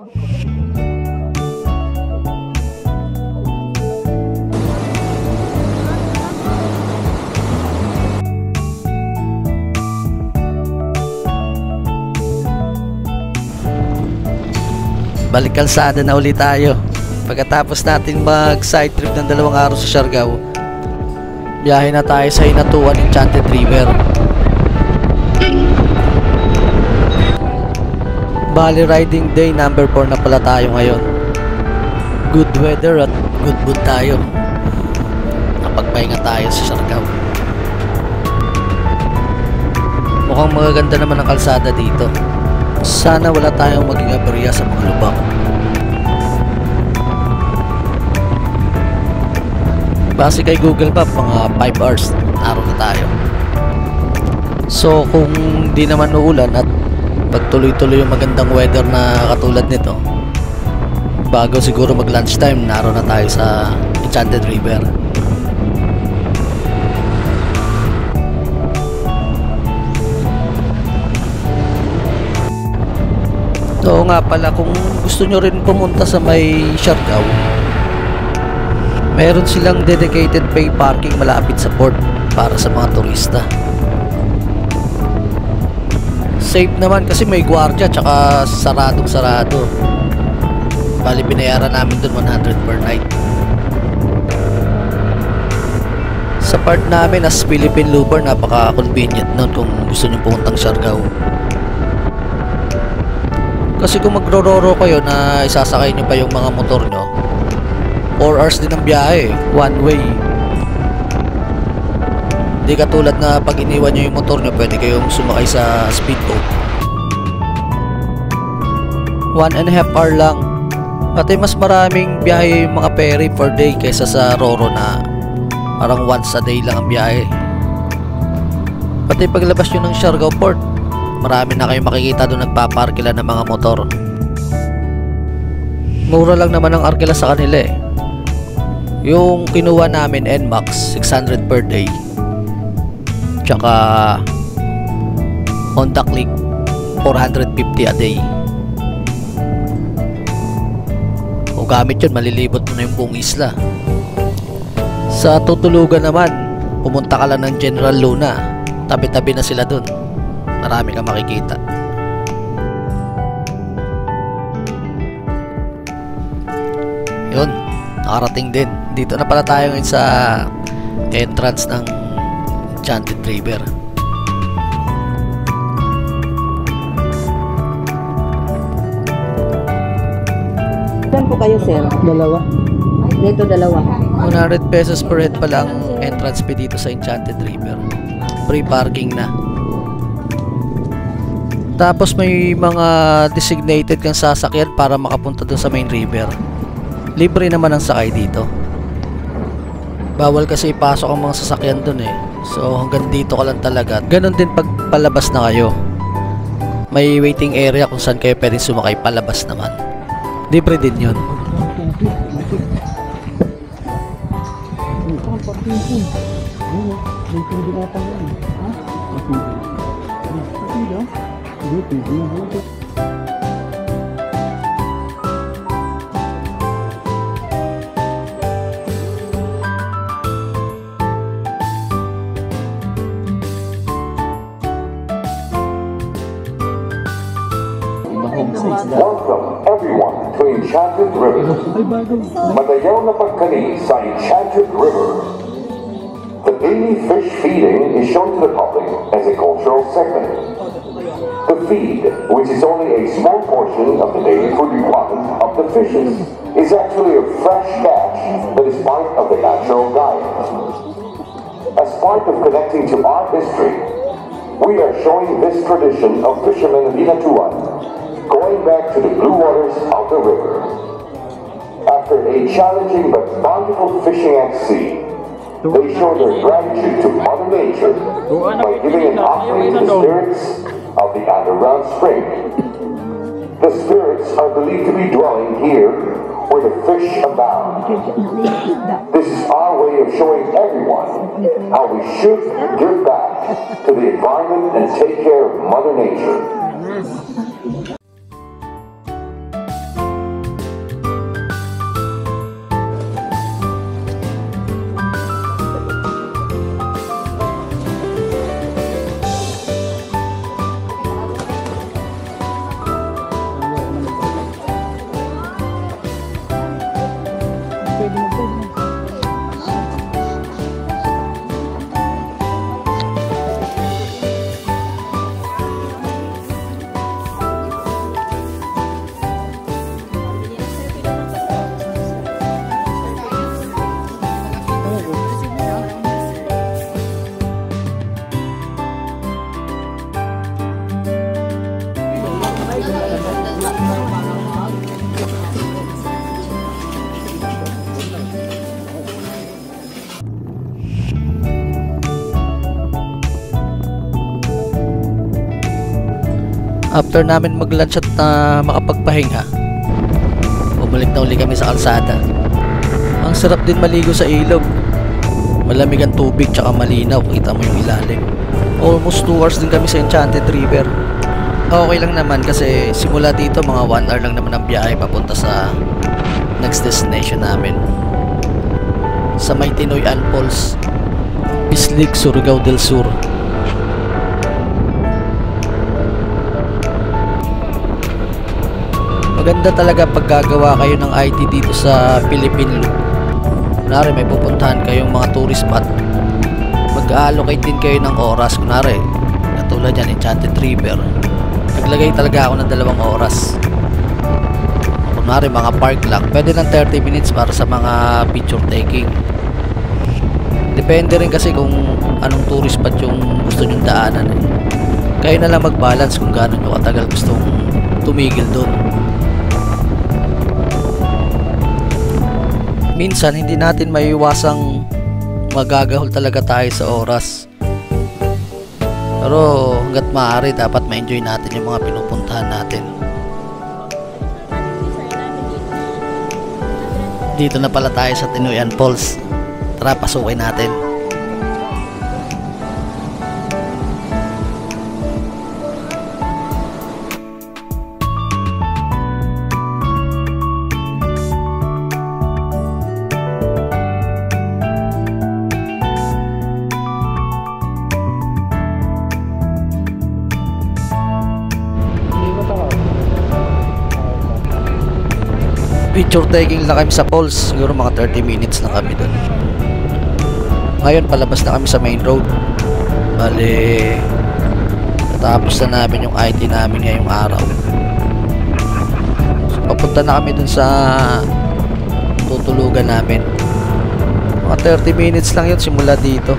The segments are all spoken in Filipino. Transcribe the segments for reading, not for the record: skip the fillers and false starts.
Balik kalsada na ulit tayo. Pagkatapos natin mag side trip ng 2 araw sa Siargao, biyahe na tayo sa Hinatuan Enchanted River. Bali riding day number 4 na pala tayo ngayon. Good weather at good mood tayo. Napagpahinga tayo sa Siargao. Mukhang magaganda naman ang kalsada dito. Sana wala tayong maging aberya sa mga lubak. Base kay Google Map, mga 5 hours araw na tayo. So kung di naman uulan at pagtuloy-tuloy yung magandang weather na katulad nito, bago siguro mag lunchtime, naroon na tayo sa Enchanted River. So nga pala, kung gusto nyo rin pumunta sa may Siargao, meron silang dedicated pay parking malapit sa port para sa mga turista. Safe naman kasi may gwardiya tsaka saradong-sarado. Bali binayaran namin dun 100 per night. Sa part namin as Philippine Looper, napaka-convenient nun kung gusto nyo pumuntang Siargao. Kasi kung magro-roro kayo na isasakay nyo pa yung mga motor nyo, 4 hours din ang biyahe, one way. Hindi katulad na pag iniwan nyo yung motor nyo, pwede kayong sumakay sa speedboat. 1.5 hour lang. Pati mas maraming biyahe yung mga ferry per day kaysa sa roro na parang once a day lang ang biyahe. Pati paglabas nyo ng Siargao Port, marami na kayong makikita doon nagpaparkila ng mga motor. Mura lang naman ang arkila sa kanila eh. Yung kinuha namin NMAX, 600 per day. Tsaka Honda Click, 450 a day. Kung gamit yun, malilibot mo na yung buong isla. Sa tutulugan naman, pumunta ka lang ng General Luna, tabi-tabi na sila dun. Marami kang makikita. Yun, nakarating din. Dito na pala tayo ngayon sa entrance ng Enchanted River. Saan po kayo, sir? Dalawa. Dito, dalawa. 100 pesos per head pa lang entrance fee dito sa Enchanted River. Free parking na. Tapos may mga designated kang sasakyan para makapunta doon sa main river. Libre naman ang sakay dito. Bawal kasi ipasok ang mga sasakyan doon eh. So hanggang dito ka lang talaga. Ganon din pag palabas na kayo. May waiting area kung saan kayo pwedeng sumakay palabas naman. Libre din yun. Welcome everyone to Enchanted River. Madayaw na pagkani sa Enchanted River. The daily fish feeding is shown to the public as a cultural segment. The feed, which is only a small portion of the daily food requirement of the fishes, is actually a fresh catch that is part of the natural diet. As part of connecting to our history, we are showing this tradition of fishermen of Hinatuan, going back to the blue waters of the river. After a challenging but bountiful fishing at sea, they show their gratitude to Mother Nature by giving an offering to the spirits of the underground spring. The spirits are believed to be dwelling here where the fish abound. This is our way of showing everyone how we should give back to the environment and take care of Mother Nature. After namin mag-lunch at makapagpahinga, bumalik na uli kami sa kalsada. Ang sarap din maligo sa ilog. Malamig ang tubig tsaka malinaw, kita mo yung ilalim. Almost 2 hours din kami sa Enchanted River. Okay lang naman kasi simula dito mga 1 hour lang naman ang biyahe papunta sa next destination namin. Sa may Tinoyan Falls, Bislig, Surigao del Sur. Maganda talaga pag gagawa kayo ng IT dito sa Philippine Loop. Kunwari may pupuntahan kayong mga tourist spot, mag-allocate din kayo ng oras. Kunwari katulad yan, Enchanted River, naglagay talaga ako ng 2 oras. Kunwari mga park lang, pwede ng 30 minutes para sa mga picture taking. Depende rin kasi kung anong tourist spot yung gusto nyong daanan eh. Kayo na lang mag-balance kung gaano nyo katagal gustong tumigil doon. Minsan hindi natin maiiwasang magagahol talaga tayo sa oras. Pero hanggat maaari dapat ma-enjoy natin yung mga pinupuntahan natin. Dito na pala tayo sa Tinoyan Falls. Tara, pasukin natin. Picture taking lang kami sa falls, siguro mga 30 minutes lang kami doon. Ngayon palabas na kami sa main road. Bale, natapos na namin yung IT namin ngayong araw. So, papunta na kami doon sa tutulugan namin. Mga 30 minutes lang yun simula dito.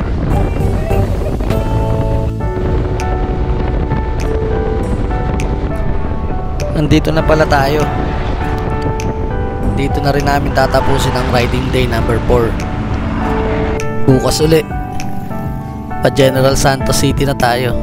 Nandito na pala tayo. Dito na rin namin tatapusin ang riding day number 4. Bukas uli pa General Santos City na tayo.